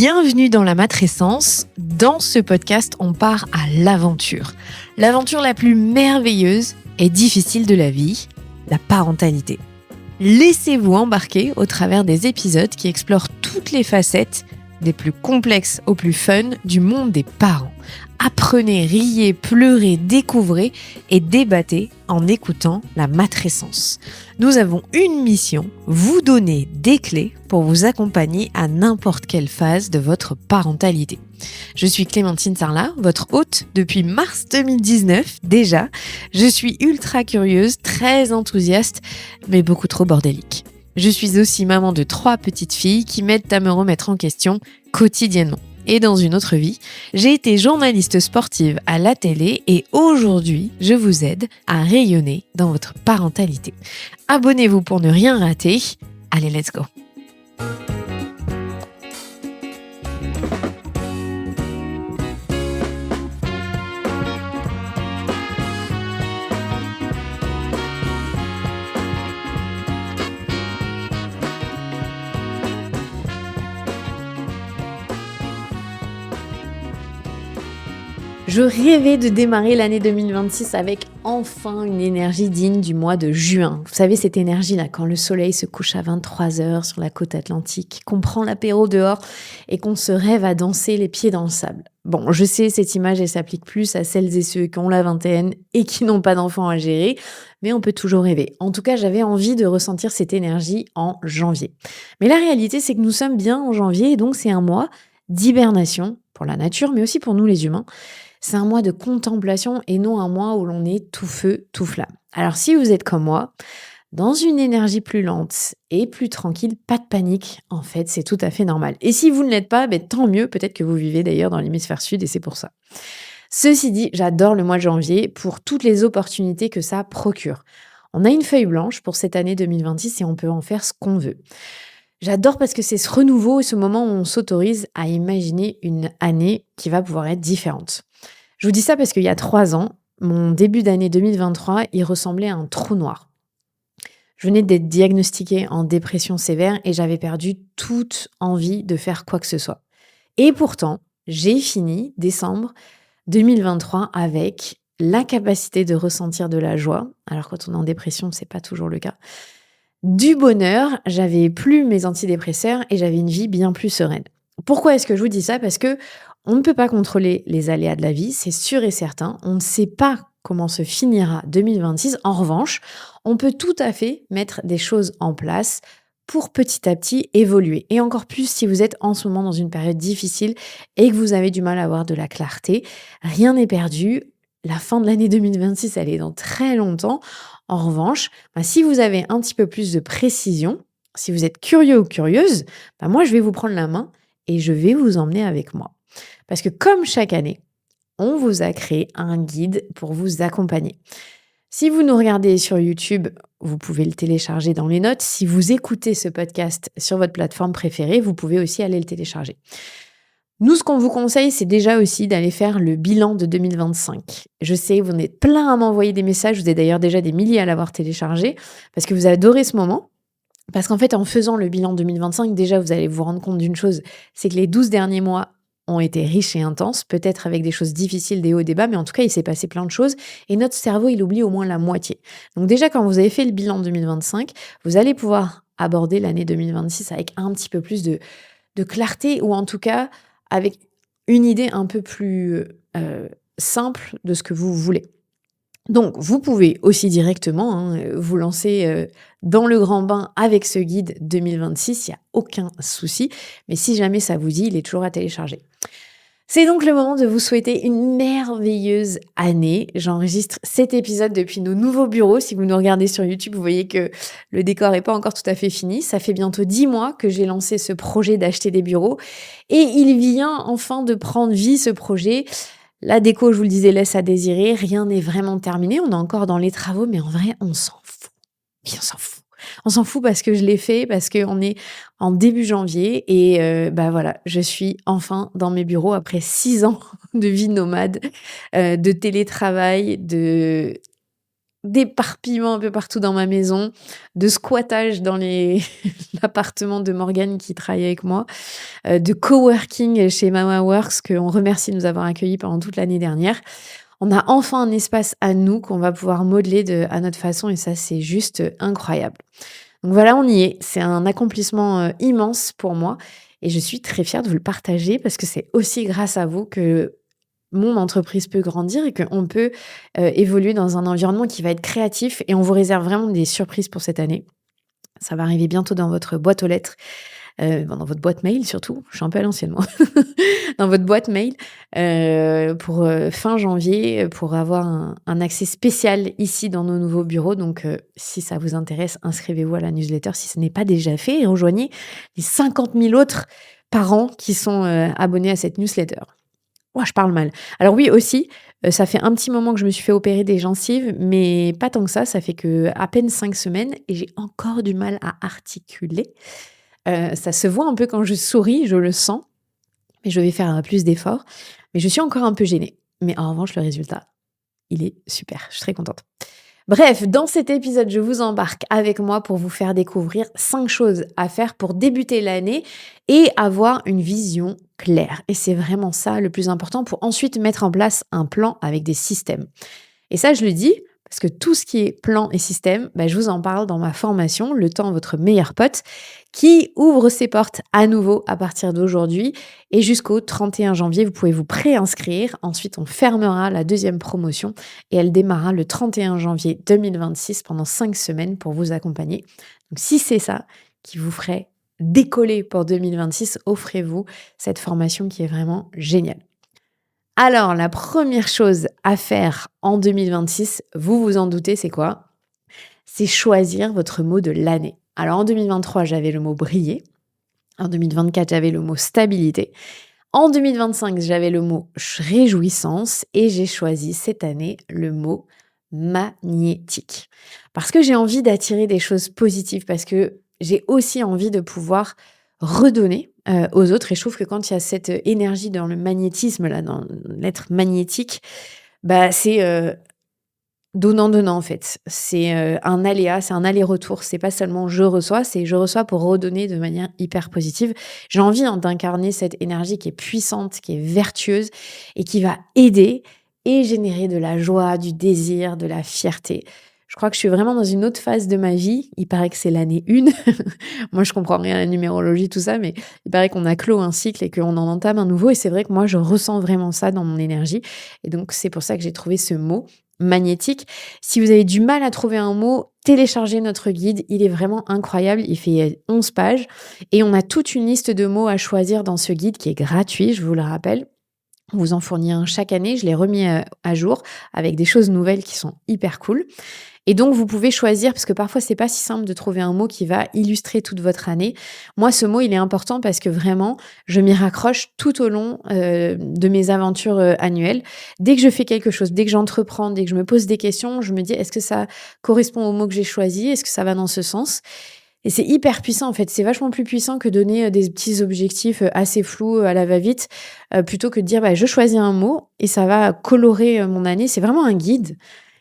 Bienvenue dans la matrescence. Dans ce podcast, on part à l'aventure. L'aventure la plus merveilleuse et difficile de la vie, la parentalité. Laissez-vous embarquer au travers des épisodes qui explorent toutes les facettes, des plus complexes aux plus fun, du monde des parents. Apprenez, riez, pleurez, découvrez et débattez en écoutant la matrescence. Nous avons une mission, vous donner des clés pour vous accompagner à n'importe quelle phase de votre parentalité. Je suis Clémentine Sarlat, votre hôte depuis mars 2019 déjà. Je suis ultra curieuse, très enthousiaste, mais beaucoup trop bordélique. Je suis aussi maman de 3 petites filles qui m'aident à me remettre en question quotidiennement. Et dans une autre vie, j'ai été journaliste sportive à la télé et aujourd'hui, je vous aide à rayonner dans votre parentalité. Abonnez-vous pour ne rien rater. Allez, let's go! Je rêvais de démarrer l'année 2026 avec enfin une énergie digne du mois de juin. Vous savez, cette énergie-là, quand le soleil se couche à 23h sur la côte atlantique, qu'on prend l'apéro dehors et qu'on se rêve à danser les pieds dans le sable. Bon, je sais, cette image, elle s'applique plus à celles et ceux qui ont la vingtaine et qui n'ont pas d'enfants à gérer, mais on peut toujours rêver. En tout cas, j'avais envie de ressentir cette énergie en janvier. Mais la réalité, c'est que nous sommes bien en janvier et donc c'est un mois d'hibernation pour la nature, mais aussi pour nous les humains. C'est un mois de contemplation et non un mois où l'on est tout feu, tout flamme. Alors si vous êtes comme moi, dans une énergie plus lente et plus tranquille, pas de panique, en fait, c'est tout à fait normal. Et si vous ne l'êtes pas, tant mieux, peut-être que vous vivez d'ailleurs dans l'hémisphère sud et c'est pour ça. Ceci dit, j'adore le mois de janvier pour toutes les opportunités que ça procure. On a une feuille blanche pour cette année 2026 et on peut en faire ce qu'on veut. J'adore parce que c'est ce renouveau et ce moment où on s'autorise à imaginer une année qui va pouvoir être différente. Je vous dis ça parce qu'il y a 3 ans, mon début d'année 2023, il ressemblait à un trou noir. Je venais d'être diagnostiquée en dépression sévère et j'avais perdu toute envie de faire quoi que ce soit. Et pourtant, j'ai fini décembre 2023 avec la capacité de ressentir de la joie. Alors quand on est en dépression, c'est pas toujours le cas. Du bonheur, j'avais plus mes antidépresseurs et j'avais une vie bien plus sereine. Pourquoi est-ce que je vous dis ça ? Parce que on ne peut pas contrôler les aléas de la vie, c'est sûr et certain. On ne sait pas comment se finira 2026. En revanche, on peut tout à fait mettre des choses en place pour petit à petit évoluer. Et encore plus si vous êtes en ce moment dans une période difficile et que vous avez du mal à avoir de la clarté. Rien n'est perdu. La fin de l'année 2026, elle est dans très longtemps. En revanche, si vous avez un petit peu plus de précision, si vous êtes curieux ou curieuse, moi, je vais vous prendre la main et je vais vous emmener avec moi. Parce que comme chaque année, on vous a créé un guide pour vous accompagner. Si vous nous regardez sur YouTube, vous pouvez le télécharger dans les notes. Si vous écoutez ce podcast sur votre plateforme préférée, vous pouvez aussi aller le télécharger. Nous, ce qu'on vous conseille, c'est déjà aussi d'aller faire le bilan de 2025. Je sais, vous en êtes plein à m'envoyer des messages, vous êtes d'ailleurs déjà des milliers à l'avoir téléchargé, parce que vous adorez ce moment. Parce qu'en fait, en faisant le bilan 2025, déjà, vous allez vous rendre compte d'une chose, c'est que les 12 derniers mois ont été riches et intenses, peut-être avec des choses difficiles, des hauts et des bas, mais en tout cas, il s'est passé plein de choses, et notre cerveau, il oublie au moins la moitié. Donc déjà, quand vous avez fait le bilan 2025, vous allez pouvoir aborder l'année 2026 avec un petit peu plus de clarté, ou en tout cas, avec une idée un peu plus simple de ce que vous voulez. Donc, vous pouvez aussi directement vous lancer dans le grand bain avec ce guide 2026, il n'y a aucun souci. Mais si jamais ça vous dit, il est toujours à télécharger. C'est donc le moment de vous souhaiter une merveilleuse année. J'enregistre cet épisode depuis nos nouveaux bureaux. Si vous nous regardez sur YouTube, vous voyez que le décor n'est pas encore tout à fait fini. Ça fait bientôt 10 mois que j'ai lancé ce projet d'acheter des bureaux. Et il vient enfin de prendre vie, ce projet. La déco, je vous le disais, laisse à désirer. Rien n'est vraiment terminé. On est encore dans les travaux, mais en vrai, on s'en fout. Et on s'en fout. On s'en fout parce que je l'ai fait, parce qu'on est en début janvier et voilà, je suis enfin dans mes bureaux après 6 ans de vie nomade, de télétravail, de d'éparpillement un peu partout dans ma maison, de squattage dans l'appartement de Morgane qui travaille avec moi, de coworking chez Mama Works qu'on remercie de nous avoir accueillis pendant toute l'année dernière. On a enfin un espace à nous qu'on va pouvoir modeler à notre façon et ça, c'est juste incroyable. Donc voilà, on y est. C'est un accomplissement immense pour moi et je suis très fière de vous le partager parce que c'est aussi grâce à vous que mon entreprise peut grandir et qu'on peut évoluer dans un environnement qui va être créatif et on vous réserve vraiment des surprises pour cette année. Ça va arriver bientôt dans votre boîte aux lettres, dans votre boîte mail surtout. Je suis un peu à l'ancienne moi. Dans votre boîte mail pour fin janvier pour avoir un accès spécial ici dans nos nouveaux bureaux. Donc si ça vous intéresse, inscrivez-vous à la newsletter si ce n'est pas déjà fait et rejoignez les 50 000 autres parents qui sont abonnés à cette newsletter. Ouais, je parle mal. Alors oui, aussi, ça fait un petit moment que je me suis fait opérer des gencives, mais pas tant que ça. Ça fait que à peine 5 semaines et j'ai encore du mal à articuler. Ça se voit un peu quand je souris, je le sens, mais je vais faire plus d'efforts. Mais je suis encore un peu gênée. Mais en revanche, le résultat, il est super. Je suis très contente. Bref, dans cet épisode, je vous embarque avec moi pour vous faire découvrir 5 choses à faire pour débuter l'année et avoir une vision claire. Et c'est vraiment ça le plus important pour ensuite mettre en place un plan avec des systèmes. Et ça, je le dis parce que tout ce qui est plan et système, je vous en parle dans ma formation, Le temps, votre meilleur pote, qui ouvre ses portes à nouveau à partir d'aujourd'hui. Et jusqu'au 31 janvier, vous pouvez vous préinscrire. Ensuite, on fermera la deuxième promotion et elle démarrera le 31 janvier 2026 pendant 5 semaines pour vous accompagner. Donc, si c'est ça qui vous ferait décoller pour 2026, offrez-vous cette formation qui est vraiment géniale. Alors, la première chose à faire en 2026, vous vous en doutez, c'est quoi? C'est choisir votre mot de l'année. Alors, en 2023, j'avais le mot briller. En 2024, j'avais le mot stabilité. En 2025, j'avais le mot réjouissance. Et j'ai choisi cette année le mot magnétique. Parce que j'ai envie d'attirer des choses positives, parce que j'ai aussi envie de pouvoir redonner aux autres. Et je trouve que quand il y a cette énergie dans le magnétisme, là, dans l'être magnétique, c'est donnant-donnant en fait. C'est un aléa, c'est un aller-retour. C'est pas seulement je reçois, c'est je reçois pour redonner de manière hyper positive. J'ai envie d'incarner cette énergie qui est puissante, qui est vertueuse et qui va aider et générer de la joie, du désir, de la fierté. Je crois que je suis vraiment dans une autre phase de ma vie. Il paraît que c'est l'année 1. Moi, je comprends rien à la numérologie, tout ça, mais il paraît qu'on a clos un cycle et qu'on en entame un nouveau. Et c'est vrai que moi, je ressens vraiment ça dans mon énergie. Et donc, c'est pour ça que j'ai trouvé ce mot magnétique. Si vous avez du mal à trouver un mot, téléchargez notre guide. Il est vraiment incroyable. Il fait 11 pages. Et on a toute une liste de mots à choisir dans ce guide qui est gratuit, je vous le rappelle. On vous en fournit un chaque année. Je l'ai remis à jour avec des choses nouvelles qui sont hyper cool. Et donc, vous pouvez choisir, parce que parfois, c'est pas si simple de trouver un mot qui va illustrer toute votre année. Moi, ce mot, il est important parce que vraiment, je m'y raccroche tout au long de mes aventures annuelles. Dès que je fais quelque chose, dès que j'entreprends, dès que je me pose des questions, je me dis, est-ce que ça correspond au mot que j'ai choisi? Est-ce que ça va dans ce sens? Et c'est hyper puissant en fait, c'est vachement plus puissant que donner des petits objectifs assez flous à la va-vite, plutôt que de dire je choisis un mot et ça va colorer mon année. C'est vraiment un guide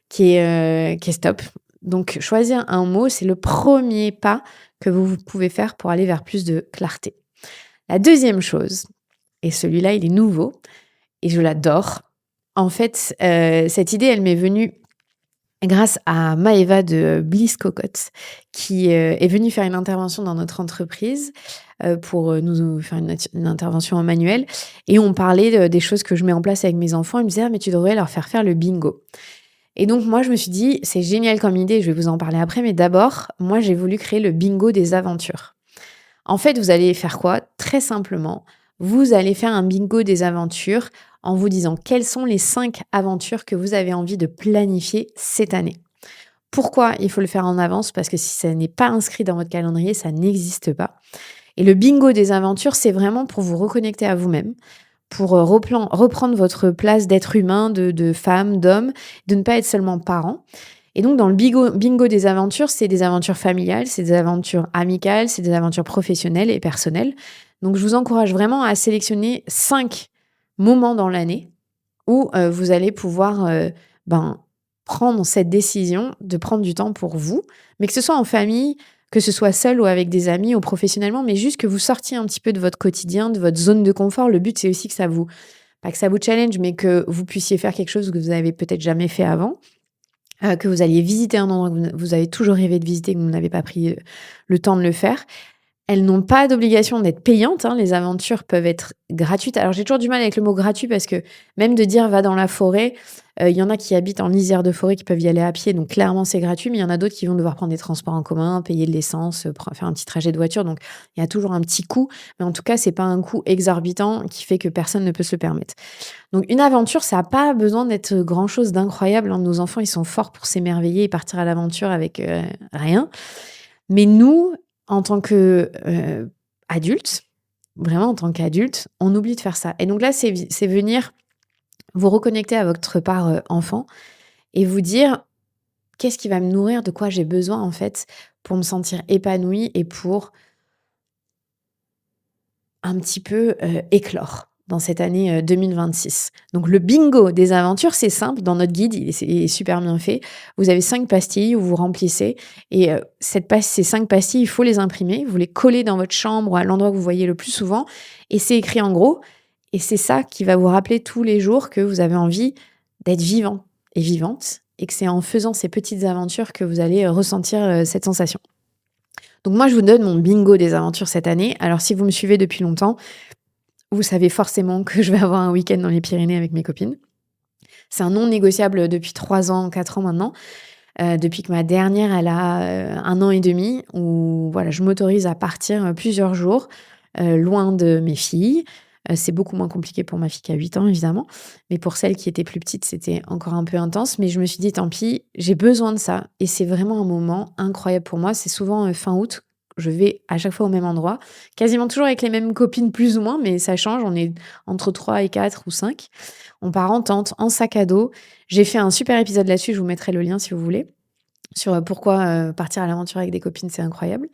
qui est stop. Donc choisir un mot, c'est le premier pas que vous pouvez faire pour aller vers plus de clarté. La deuxième chose, et celui-là il est nouveau et je l'adore. En fait, cette idée elle m'est venue grâce à Maëva de Bliss Cocotte, qui est venue faire une intervention dans notre entreprise pour nous faire une intervention en manuel. Et on parlait des choses que je mets en place avec mes enfants. Elle me disait, ah, mais tu devrais leur faire le bingo. Et donc, moi, je me suis dit, c'est génial comme idée, je vais vous en parler après. Mais d'abord, moi, j'ai voulu créer le bingo des aventures. En fait, vous allez faire quoi? Très simplement, vous allez faire un bingo des aventures en vous disant quelles sont les 5 aventures que vous avez envie de planifier cette année. Pourquoi il faut le faire en avance? Parce que si ça n'est pas inscrit dans votre calendrier, ça n'existe pas. Et le bingo des aventures, c'est vraiment pour vous reconnecter à vous-même, pour reprendre votre place d'être humain, de femme, d'homme, de ne pas être seulement parent. Et donc, dans le bingo des aventures, c'est des aventures familiales, c'est des aventures amicales, c'est des aventures professionnelles et personnelles. Donc, je vous encourage vraiment à sélectionner 5 moments dans l'année où vous allez pouvoir prendre cette décision de prendre du temps pour vous, mais que ce soit en famille, que ce soit seul ou avec des amis ou professionnellement, mais juste que vous sortiez un petit peu de votre quotidien, de votre zone de confort. Le but, c'est aussi que ça vous, pas que ça vous challenge, mais que vous puissiez faire quelque chose que vous avez peut-être jamais fait avant, que vous alliez visiter un endroit que vous avez toujours rêvé de visiter, que vous n'avez pas pris le temps de le faire. Elles n'ont pas d'obligation d'être payantes, hein, les aventures peuvent être gratuites. Alors j'ai toujours du mal avec le mot gratuit parce que même de dire va dans la forêt, il y en a qui habitent en lisière de forêt qui peuvent y aller à pied, donc clairement c'est gratuit, mais il y en a d'autres qui vont devoir prendre des transports en commun, payer de l'essence, faire un petit trajet de voiture, donc il y a toujours un petit coût, mais en tout cas c'est pas un coût exorbitant qui fait que personne ne peut se le permettre. Donc une aventure, ça a pas besoin d'être grand-chose d'incroyable, hein. Nos enfants, ils sont forts pour s'émerveiller et partir à l'aventure avec rien. Mais nous, en tant que adultes, vraiment en tant qu'adultes, on oublie de faire ça. Et donc là, c'est venir vous reconnecter à votre part enfant et vous dire qu'est-ce qui va me nourrir, de quoi j'ai besoin en fait pour me sentir épanouie et pour un petit peu éclore dans cette année 2026. Donc le bingo des aventures, c'est simple. Dans notre guide, il est super bien fait. Vous avez 5 pastilles où vous remplissez. Et ces 5 pastilles, il faut les imprimer. Vous les collez dans votre chambre ou à l'endroit que vous voyez le plus souvent. Et c'est écrit en gros. Et c'est ça qui va vous rappeler tous les jours que vous avez envie d'être vivant et vivante. Et que c'est en faisant ces petites aventures que vous allez ressentir cette sensation. Donc moi, je vous donne mon bingo des aventures cette année. Alors si vous me suivez depuis longtemps, vous savez forcément que je vais avoir un week-end dans les Pyrénées avec mes copines. C'est un non négociable depuis 3 ans, 4 ans maintenant. Depuis que ma dernière, elle a 1 an et demi, où voilà, je m'autorise à partir plusieurs jours loin de mes filles. C'est beaucoup moins compliqué pour ma fille qui a 8 ans, évidemment. Mais pour celle qui était plus petite, c'était encore un peu intense. Mais je me suis dit, tant pis, j'ai besoin de ça. Et c'est vraiment un moment incroyable pour moi. C'est souvent fin août. Je vais à chaque fois au même endroit. Quasiment toujours avec les mêmes copines, plus ou moins, mais ça change. On est entre 3 et 4 ou 5. On part en tente, en sac à dos. J'ai fait un super épisode là-dessus. Je vous mettrai le lien si vous voulez. Sur pourquoi partir à l'aventure avec des copines, c'est incroyable.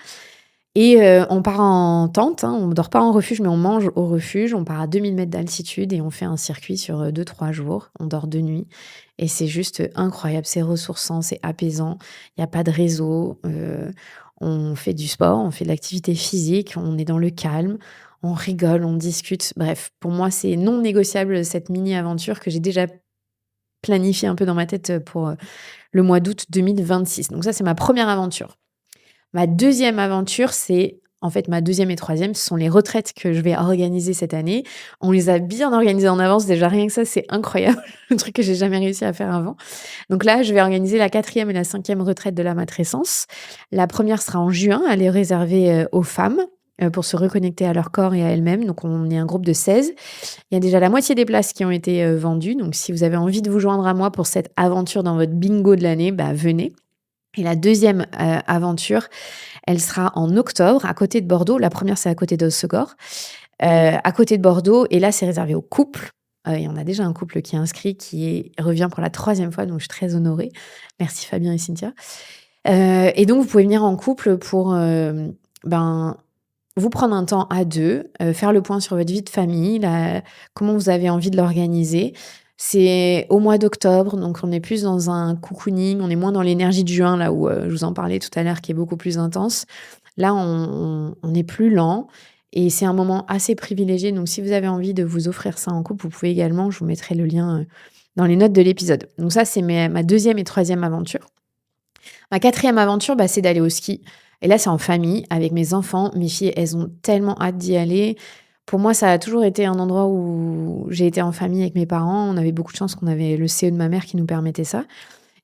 Et on part en tente, hein, on ne dort pas en refuge, mais on mange au refuge. On part à 2000 mètres d'altitude et on fait un circuit sur 2-3 jours. On dort 2 nuits et c'est juste incroyable. C'est ressourçant, c'est apaisant. Il n'y a pas de réseau. On fait du sport, on fait de l'activité physique, on est dans le calme, on rigole, on discute. Bref, pour moi, c'est non négociable cette mini-aventure que j'ai déjà planifiée un peu dans ma tête pour le mois d'août 2026. Donc ça, c'est ma première aventure. Ma deuxième aventure, c'est en fait ma deuxième et troisième, ce sont les retraites que je vais organiser cette année. On les a bien organisées en avance, déjà rien que ça, c'est incroyable, le truc que j'ai jamais réussi à faire avant. Donc là, je vais organiser la 4e et la 5e retraite de la matrescence. La première sera en juin, elle est réservée aux femmes pour se reconnecter à leur corps et à elles-mêmes. Donc on est un groupe de 16. Il y a déjà la moitié des places qui ont été vendues. Donc si vous avez envie de vous joindre à moi pour cette aventure dans votre bingo de l'année, bah venez. Et la deuxième aventure, elle sera en octobre, à côté de Bordeaux. La première, c'est à côté d'Hossegor, à côté de Bordeaux. Et là, c'est réservé aux couples. Il y en a déjà un couple qui est inscrit, revient pour la 3e fois, donc je suis très honorée. Merci Fabien et Cynthia. Et donc, vous pouvez venir en couple pour vous prendre un temps à 2, faire le point sur votre vie de famille, comment vous avez envie de l'organiser. C'est au mois d'octobre, donc on est plus dans un cocooning, on est moins dans l'énergie de juin, là où je vous en parlais tout à l'heure, qui est beaucoup plus intense. Là, on est plus lent et c'est un moment assez privilégié. Donc, si vous avez envie de vous offrir ça en couple, vous pouvez également, je vous mettrai le lien dans les notes de l'épisode. Donc ça, c'est ma 2e et 3e aventure. Ma 4e aventure, c'est d'aller au ski. Et là, c'est en famille, avec mes enfants. Mes filles, elles ont tellement hâte d'y aller. Pour moi, ça a toujours été un endroit où j'ai été en famille avec mes parents. On avait beaucoup de chance qu'on avait le CE de ma mère qui nous permettait ça.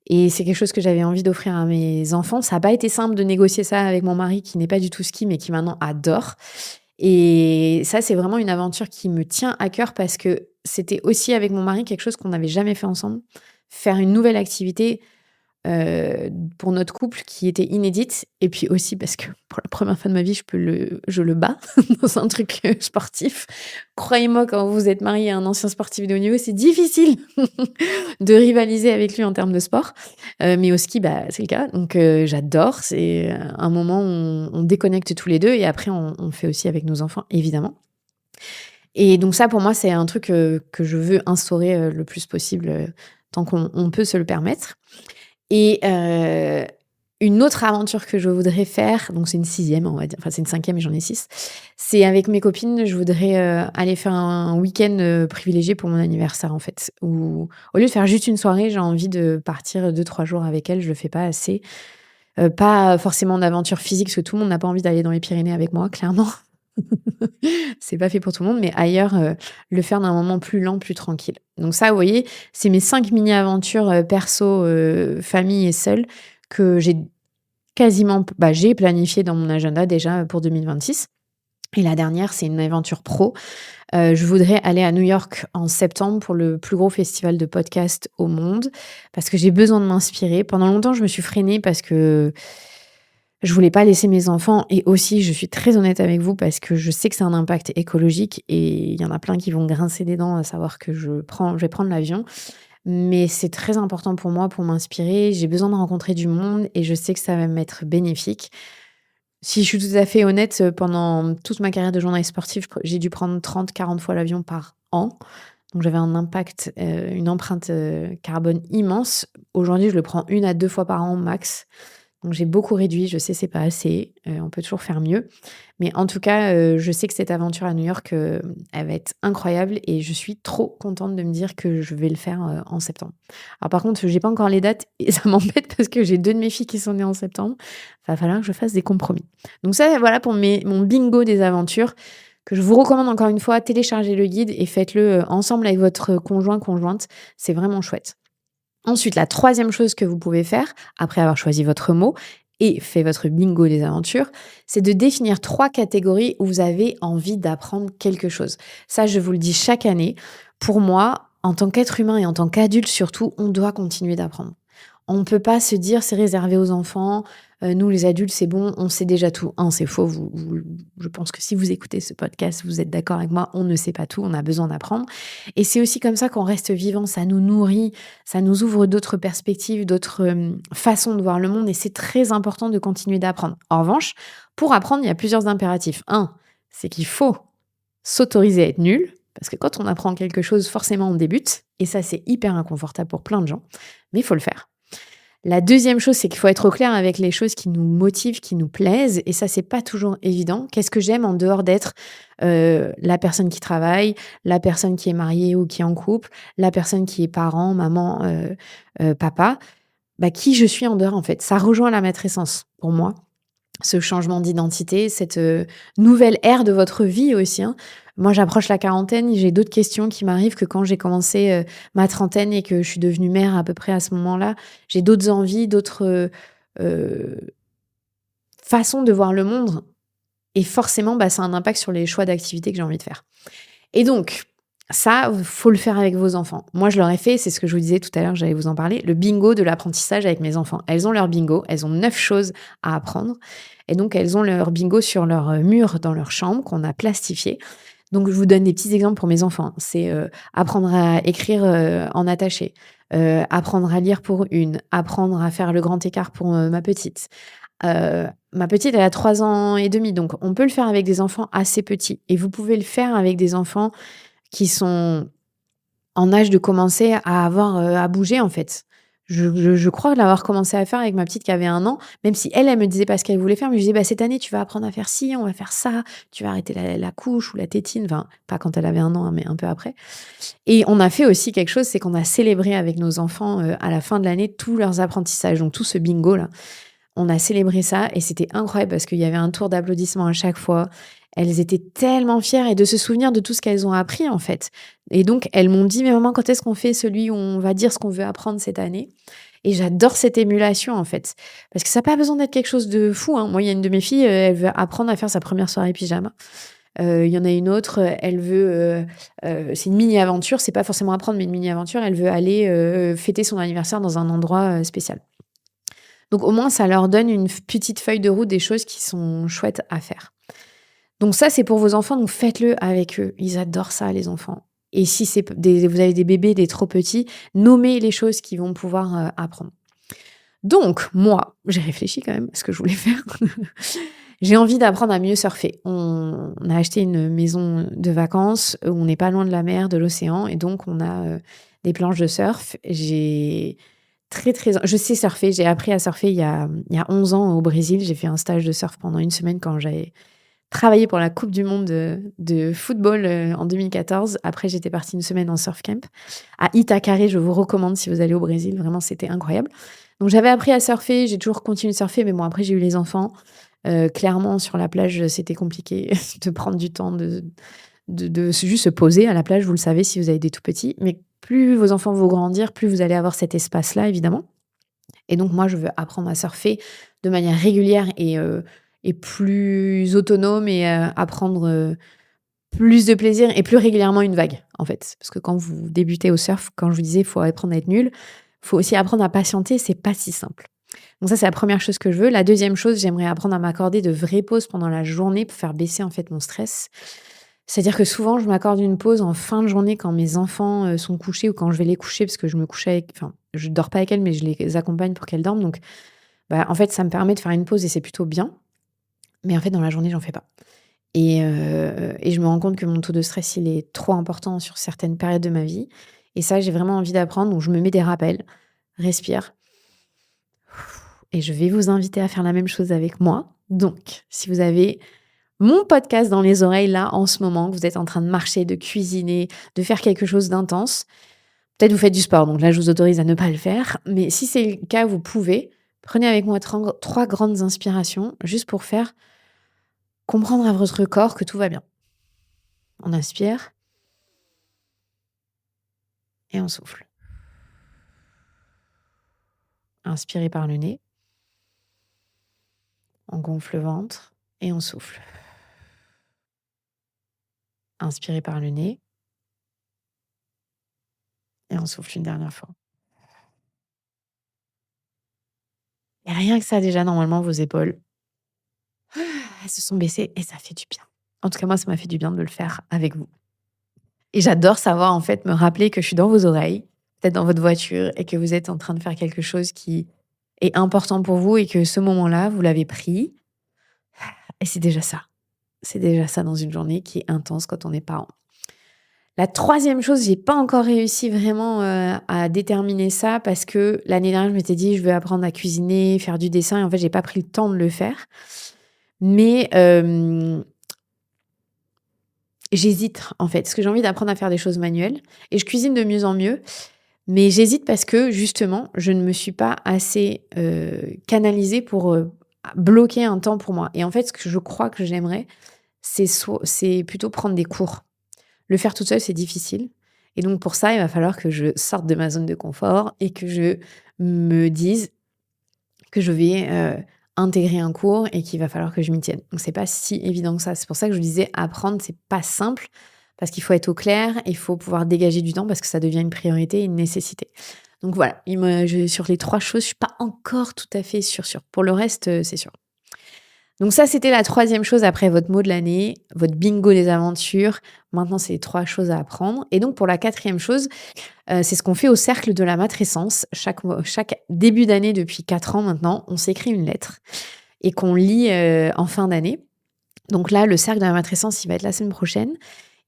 Et c'est quelque chose que j'avais envie d'offrir à mes enfants. Ça n'a pas été simple de négocier ça avec mon mari qui n'est pas du tout ski, mais qui maintenant adore. Et ça, c'est vraiment une aventure qui me tient à cœur parce que c'était aussi avec mon mari quelque chose qu'on n'avait jamais fait ensemble. Faire une nouvelle activité pour notre couple qui était inédite. Et puis aussi parce que pour la première fois de ma vie, je le bats dans un truc sportif. Croyez-moi, quand vous êtes marié à un ancien sportif de haut niveau, c'est difficile de rivaliser avec lui en termes de sport. Mais au ski, c'est le cas. Donc j'adore. C'est un moment où on déconnecte tous les deux et après on fait aussi avec nos enfants, évidemment. Et donc ça, pour moi, c'est un truc que je veux instaurer le plus possible tant qu'on peut se le permettre. Et une autre aventure que je voudrais faire, donc c'est une 6e, on va dire, enfin c'est une 5e et j'en ai 6, c'est avec mes copines, je voudrais aller faire un week-end privilégié pour mon anniversaire en fait. Où, au lieu de faire juste une soirée, j'ai envie de partir 2-3 jours avec elles, je le fais pas assez. Pas forcément d'aventure physique, parce que tout le monde n'a pas envie d'aller dans les Pyrénées avec moi, clairement. C'est pas fait pour tout le monde, mais ailleurs, le faire d'un moment plus lent, plus tranquille. Donc ça, vous voyez, c'est mes 5 mini-aventures perso, famille et seule que j'ai planifié dans mon agenda déjà pour 2026. Et la dernière, c'est une aventure pro. Je voudrais aller à New York en septembre pour le plus gros festival de podcast au monde parce que j'ai besoin de m'inspirer. Pendant longtemps, je me suis freinée parce que je voulais pas laisser mes enfants et aussi, je suis très honnête avec vous parce que je sais que c'est un impact écologique et il y en a plein qui vont grincer des dents à savoir que je vais prendre l'avion. Mais c'est très important pour moi pour m'inspirer. J'ai besoin de rencontrer du monde et je sais que ça va m'être bénéfique. Si je suis tout à fait honnête, pendant toute ma carrière de journaliste sportive, j'ai dû prendre 30-40 fois l'avion par an. Donc j'avais un impact, une empreinte, carbone immense. Aujourd'hui, je le prends 1 à 2 fois par an max. Donc j'ai beaucoup réduit, je sais c'est pas assez, on peut toujours faire mieux. Mais en tout cas, je sais que cette aventure à New York, elle va être incroyable et je suis trop contente de me dire que je vais le faire, en septembre. Alors par contre, j'ai pas encore les dates et ça m'embête parce que j'ai 2 de mes filles qui sont nées en septembre. Va falloir que je fasse des compromis. Donc ça, voilà pour mon bingo des aventures que je vous recommande encore une fois, téléchargez le guide et faites-le, ensemble avec votre conjoint, conjointe. C'est vraiment chouette. Ensuite, la 3e chose que vous pouvez faire, après avoir choisi votre mot et fait votre bingo des aventures, c'est de définir 3 catégories où vous avez envie d'apprendre quelque chose. Ça, je vous le dis chaque année. Pour moi, en tant qu'être humain et en tant qu'adulte surtout, on doit continuer d'apprendre. On ne peut pas se dire: «C'est réservé aux enfants, nous les adultes, c'est bon, on sait déjà tout». C'est faux, je pense que si vous écoutez ce podcast, vous êtes d'accord avec moi, on ne sait pas tout, on a besoin d'apprendre et c'est aussi comme ça qu'on reste vivant, ça nous nourrit, ça nous ouvre d'autres perspectives, d'autres, façons de voir le monde et c'est très important de continuer d'apprendre. En revanche, pour apprendre, il y a plusieurs impératifs. Un, c'est qu'il faut s'autoriser à être nul, parce que quand on apprend quelque chose, forcément on débute et ça, c'est hyper inconfortable pour plein de gens, mais il faut le faire. La 2e chose, c'est qu'il faut être au clair avec les choses qui nous motivent, qui nous plaisent et ça, c'est pas toujours évident. Qu'est-ce que j'aime en dehors d'être, la personne qui travaille, la personne qui est mariée ou qui est en couple, la personne qui est parent, maman, papa? Qui je suis en dehors, en fait? Ça rejoint la matrescence pour moi. Ce changement d'identité, cette, nouvelle ère de votre vie aussi, hein. Moi, j'approche la quarantaine, j'ai d'autres questions qui m'arrivent que quand j'ai commencé, ma trentaine et que je suis devenue mère à peu près à ce moment-là. J'ai d'autres envies, d'autres, façons de voir le monde et forcément, ça a un impact sur les choix d'activités que j'ai envie de faire. Et donc, ça, faut le faire avec vos enfants. Moi, je leur ai fait, c'est ce que je vous disais tout à l'heure, j'allais vous en parler, le bingo de l'apprentissage avec mes enfants. Elles ont leur bingo, elles ont 9 choses à apprendre. Et donc, elles ont leur bingo sur leur mur dans leur chambre qu'on a plastifié. Donc, je vous donne des petits exemples pour mes enfants. C'est apprendre à écrire en attaché, apprendre à lire pour une, apprendre à faire le grand écart pour ma petite. Ma petite, elle a 3 ans et demi, donc on peut le faire avec des enfants assez petits. Et vous pouvez le faire avec des enfants qui sont en âge de commencer à avoir, à bouger, en fait. Je crois l'avoir commencé à faire avec ma petite qui avait 1 an, même si elle me disait pas ce qu'elle voulait faire, mais je disais: «Cette année, tu vas apprendre à faire ci, on va faire ça, tu vas arrêter la couche ou la tétine», enfin, pas quand elle avait 1 an, hein, mais un peu après. Et on a fait aussi quelque chose, c'est qu'on a célébré avec nos enfants, à la fin de l'année, tous leurs apprentissages, donc tout ce bingo-là. On a célébré ça et c'était incroyable parce qu'il y avait un tour d'applaudissements à chaque fois. Elles étaient tellement fières et de se souvenir de tout ce qu'elles ont appris, en fait. Et donc, elles m'ont dit: «Mais maman, quand est-ce qu'on fait celui où on va dire ce qu'on veut apprendre cette année?» Et j'adore cette émulation, en fait. Parce que ça n'a pas besoin d'être quelque chose de fou, hein. Moi, il y a une de mes filles, elle veut apprendre à faire sa première soirée pyjama. Il y en a une autre, elle veut, c'est une mini-aventure, c'est pas forcément apprendre, mais une mini-aventure, elle veut aller, fêter son anniversaire dans un endroit, spécial. Donc au moins, ça leur donne une petite feuille de route des choses qui sont chouettes à faire. Donc ça, c'est pour vos enfants, donc faites-le avec eux. Ils adorent ça, les enfants. Et si vous avez des bébés, des trop petits, nommez les choses qu'ils vont pouvoir apprendre. Donc, moi, j'ai réfléchi quand même à ce que je voulais faire. J'ai envie d'apprendre à mieux surfer. On a acheté une maison de vacances où on n'est pas loin de la mer, de l'océan et donc on a, des planches de surf. J'ai je sais surfer, j'ai appris à surfer il y a 11 ans au Brésil. J'ai fait un stage de surf pendant une semaine quand j'avais travaillé pour la coupe du monde de football, en 2014. Après, j'étais partie une semaine en surf camp à Itacaré. Je vous recommande si vous allez au Brésil, vraiment, c'était incroyable. Donc j'avais appris à surfer, j'ai toujours continué de surfer, mais bon, après j'ai eu les enfants. Clairement, sur la plage, c'était compliqué de prendre du temps de juste se poser à la plage, vous le savez si vous avez des tout petits. Mais plus vos enfants vont grandir, plus vous allez avoir cet espace-là, évidemment. Et donc moi, je veux apprendre à surfer de manière régulière et plus autonome et apprendre, plus de plaisir et plus régulièrement une vague, en fait. Parce que quand vous débutez au surf, quand je vous disais, il faut apprendre à être nul, il faut aussi apprendre à patienter, c'est pas si simple. Donc ça, c'est la première chose que je veux. La deuxième chose, j'aimerais apprendre à m'accorder de vraies pauses pendant la journée pour faire baisser, en fait, mon stress. C'est-à-dire que souvent, je m'accorde une pause en fin de journée quand mes enfants, sont couchés ou quand je vais les coucher parce que je me couche avec enfin, je dors pas avec elles, mais je les accompagne pour qu'elles dorment. Donc, bah, en fait, ça me permet de faire une pause et c'est plutôt bien. Mais en fait, dans la journée, j'en fais pas. Et je me rends compte que mon taux de stress, il est trop important sur certaines périodes de ma vie. Et ça, j'ai vraiment envie d'apprendre. Donc, je me mets des rappels, respire. Et je vais vous inviter à faire la même chose avec moi. Donc, si vous avez mon podcast dans les oreilles là en ce moment, que vous êtes en train de marcher, de cuisiner, de faire quelque chose d'intense, peut-être vous faites du sport, donc là je vous autorise à ne pas le faire, mais si c'est le cas, vous pouvez, prenez avec moi trois grandes inspirations juste pour faire comprendre à votre corps que tout va bien. On inspire et on souffle. Inspirez par le nez, on gonfle le ventre et on souffle. Inspirez par le nez et on souffle une dernière fois. Et rien que ça déjà, normalement, vos épaules, elles se sont baissées et ça fait du bien. En tout cas, moi, ça m'a fait du bien de le faire avec vous. Et j'adore savoir, en fait, me rappeler que je suis dans vos oreilles, peut-être dans votre voiture, et que vous êtes en train de faire quelque chose qui est important pour vous et que ce moment-là, vous l'avez pris. Et c'est déjà ça. C'est déjà ça dans une journée qui est intense quand on est parent. La troisième chose, j'ai pas encore réussi vraiment à déterminer ça parce que l'année dernière, je m'étais dit, je veux apprendre à cuisiner, faire du dessin. Et en fait, j'ai pas pris le temps de le faire. Mais j'hésite, en fait, parce que j'ai envie d'apprendre à faire des choses manuelles. Et je cuisine de mieux en mieux. Mais j'hésite parce que justement, je ne me suis pas assez, canalisée pour, bloquer un temps pour moi et en fait, ce que je crois que j'aimerais, c'est plutôt prendre des cours. Le faire toute seule, c'est difficile et donc pour ça, il va falloir que je sorte de ma zone de confort et que je me dise que je vais, intégrer un cours et qu'il va falloir que je m'y tienne. Donc c'est pas si évident que ça. C'est pour ça que je vous disais apprendre, c'est pas simple parce qu'il faut être au clair, il faut pouvoir dégager du temps parce que ça devient une priorité et une nécessité. Donc voilà, sur les 3 choses, je suis pas encore tout à fait sûre. Pour le reste, c'est sûr. Donc ça, c'était la troisième chose après votre mot de l'année, votre bingo des aventures. Maintenant, c'est les 3 choses à apprendre et donc pour la quatrième chose, c'est ce qu'on fait au cercle de la matrescence. Chaque début d'année depuis 4 ans maintenant, on s'écrit une lettre et qu'on lit, en fin d'année. Donc là, le cercle de la matrescence, il va être la semaine prochaine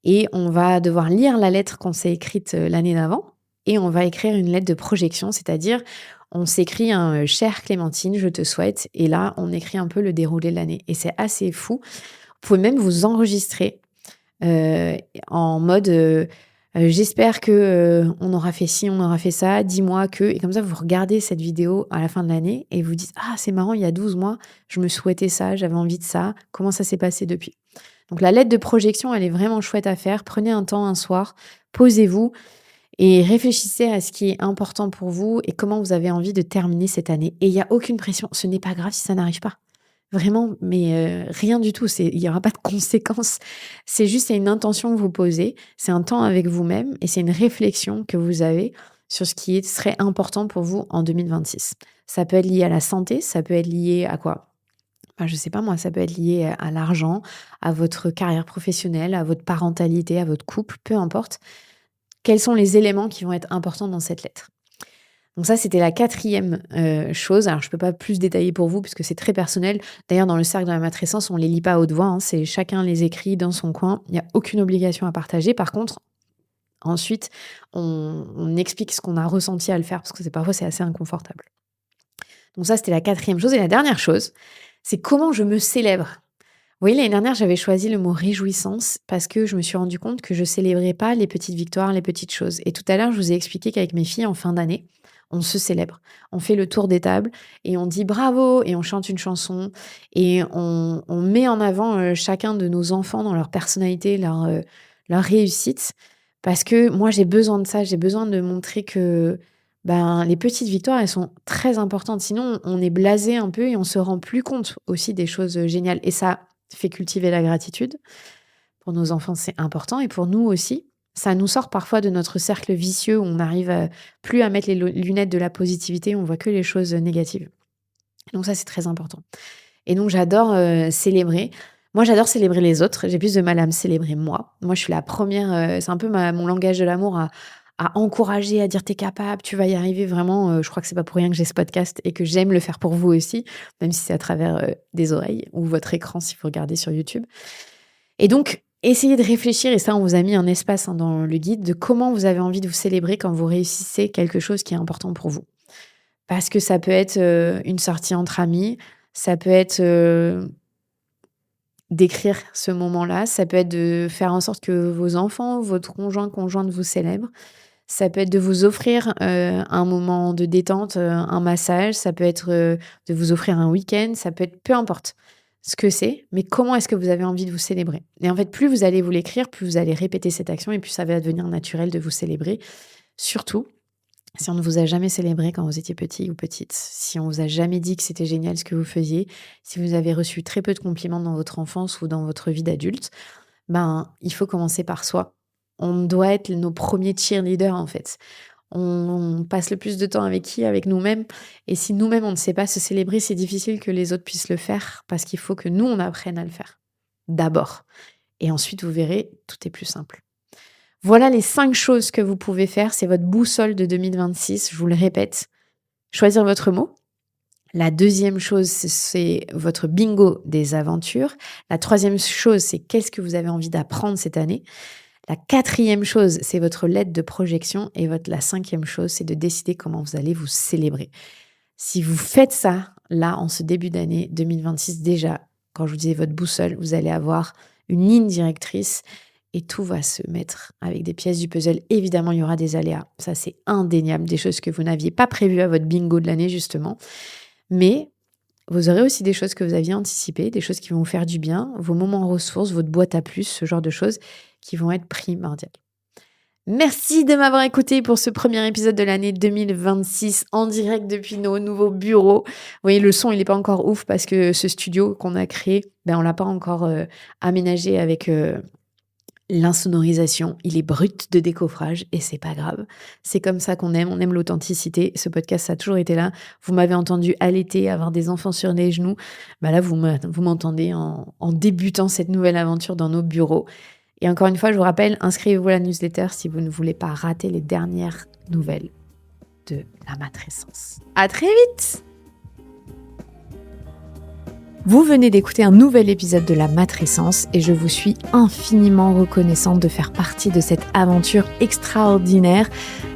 et on va devoir lire la lettre qu'on s'est écrite, l'année d'avant et on va écrire une lettre de projection, c'est-à-dire on s'écrit un, «Chère Clémentine, je te souhaite» et là, on écrit un peu le déroulé de l'année et c'est assez fou. Vous pouvez même vous enregistrer, heu, en mode, «J'espère que, on aura fait ci, on aura fait ça, dis-moi que» et comme ça, vous regardez cette vidéo à la fin de l'année et vous dites: «Ah, c'est marrant, il y a 12 mois, je me souhaitais ça, j'avais envie de ça. Comment ça s'est passé depuis?» Donc la lettre de projection, elle est vraiment chouette à faire. Prenez un temps un soir, posez-vous et réfléchissez à ce qui est important pour vous et comment vous avez envie de terminer cette année. Et il y a aucune pression. Ce n'est pas grave si ça n'arrive pas. Vraiment, mais rien du tout. Il y aura pas de conséquences. C'est une intention que vous posez, c'est un temps avec vous-même et c'est une réflexion que vous avez sur ce qui serait important pour vous en 2026. Ça peut être lié à la santé, ça peut être lié à quoi? Bah, je sais pas moi, ça peut être lié à l'argent, à votre carrière professionnelle, à votre parentalité, à votre couple, peu importe. Quels sont les éléments qui vont être importants dans cette lettre? Donc ça, c'était la 4e chose. Alors, je peux pas plus détailler pour vous puisque c'est très personnel. D'ailleurs, dans le cercle de la matrescence, on les lit pas à haute voix, hein, c'est chacun les écrit dans son coin. Il y a aucune obligation à partager. Par contre, ensuite, on explique ce qu'on a ressenti à le faire parce que parfois, c'est assez inconfortable. Donc ça, c'était la 4e chose. Et la dernière chose, c'est comment je me célèbre. Vous voyez, l'année dernière, j'avais choisi le mot réjouissance parce que je me suis rendu compte que je célébrais pas les petites victoires, les petites choses. Et tout à l'heure, je vous ai expliqué qu'avec mes filles, en fin d'année, on se célèbre. On fait le tour des tables et on dit bravo et on chante une chanson et on met en avant chacun de nos enfants dans leur personnalité, leur réussite. Parce que moi, j'ai besoin de ça. J'ai besoin de montrer que les petites victoires, elles sont très importantes. Sinon, on est blasé un peu et on se rend plus compte aussi des choses géniales. Et ça fait cultiver la gratitude. Pour nos enfants, c'est important. Et pour nous aussi, ça nous sort parfois de notre cercle vicieux où on n'arrive plus à mettre les lunettes de la positivité, on voit que les choses négatives. Donc ça, c'est très important. Et donc, j'adore célébrer. Moi, j'adore célébrer les autres. J'ai plus de mal à me célébrer moi. Moi, je suis la première, c'est un peu mon langage de l'amour à encourager, à dire t'es capable, tu vas y arriver vraiment. Je crois que c'est pas pour rien que j'ai ce podcast et que j'aime le faire pour vous aussi, même si c'est à travers des oreilles ou votre écran si vous regardez sur YouTube. Et donc, essayez de réfléchir, et ça, on vous a mis un espace dans le guide, de comment vous avez envie de vous célébrer quand vous réussissez quelque chose qui est important pour vous. Parce que ça peut être une sortie entre amis, ça peut être d'écrire ce moment-là, ça peut être de faire en sorte que vos enfants, votre conjointe vous célèbrent, ça peut être de vous offrir un moment de détente, un massage, ça peut être de vous offrir un week-end, ça peut être peu importe ce que c'est, mais comment est-ce que vous avez envie de vous célébrer? Et en fait, plus vous allez vous l'écrire, plus vous allez répéter cette action et plus ça va devenir naturel de vous célébrer. Surtout, si on ne vous a jamais célébré quand vous étiez petit ou petite, si on vous a jamais dit que c'était génial ce que vous faisiez, si vous avez reçu très peu de compliments dans votre enfance ou dans votre vie d'adulte, il faut commencer par soi. On doit être nos premiers cheerleaders en fait. On passe le plus de temps avec qui? Avec nous-mêmes. Et si nous-mêmes, on ne sait pas se célébrer, c'est difficile que les autres puissent le faire parce qu'il faut que nous, on apprenne à le faire. D'abord. Et ensuite, vous verrez, tout est plus simple. Voilà les 5 choses que vous pouvez faire. C'est votre boussole de 2026. Je vous le répète. Choisir votre mot. La 2e chose, c'est votre bingo des aventures. La 3e chose, c'est qu'est-ce que vous avez envie d'apprendre cette année. La 4e chose, c'est votre lettre de projection. Et la 5e chose, c'est de décider comment vous allez vous célébrer. Si vous faites ça, là, en ce début d'année 2026, déjà, quand je vous disais votre boussole, vous allez avoir une ligne directrice et tout va se mettre avec des pièces du puzzle. Évidemment, il y aura des aléas. Ça, c'est indéniable, des choses que vous n'aviez pas prévues à votre bingo de l'année, justement. Mais vous aurez aussi des choses que vous aviez anticipées, des choses qui vont vous faire du bien, vos moments ressources, votre boîte à plus, ce genre de choses qui vont être primordiales. Merci de m'avoir écouté pour ce premier épisode de l'année 2026 en direct depuis nos nouveaux bureaux. Vous voyez, le son, il n'est pas encore ouf parce que ce studio qu'on a créé, on ne l'a pas encore aménagé avec l'insonorisation. Il est brut de décoffrage et c'est pas grave. C'est comme ça qu'on aime. On aime l'authenticité. Ce podcast, ça a toujours été là. Vous m'avez entendu allaiter, avoir des enfants sur les genoux. Là, vous m'entendez en débutant cette nouvelle aventure dans nos bureaux. Et encore une fois, je vous rappelle, inscrivez-vous à la newsletter si vous ne voulez pas rater les dernières nouvelles de la matrescence. À très vite! Vous venez d'écouter un nouvel épisode de la matrescence et je vous suis infiniment reconnaissante de faire partie de cette aventure extraordinaire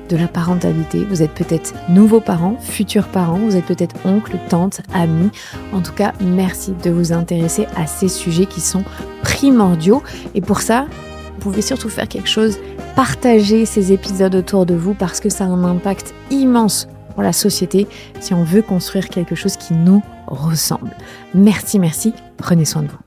de la parentalité. Vous êtes peut-être nouveaux parents, futurs parents, vous êtes peut-être oncles, tantes, amis. En tout cas, merci de vous intéresser à ces sujets qui sont primordiaux. Et pour ça, vous pouvez surtout faire quelque chose, partager ces épisodes autour de vous parce que ça a un impact immense pour la société si on veut construire quelque chose qui nous ressemble. Merci, prenez soin de vous.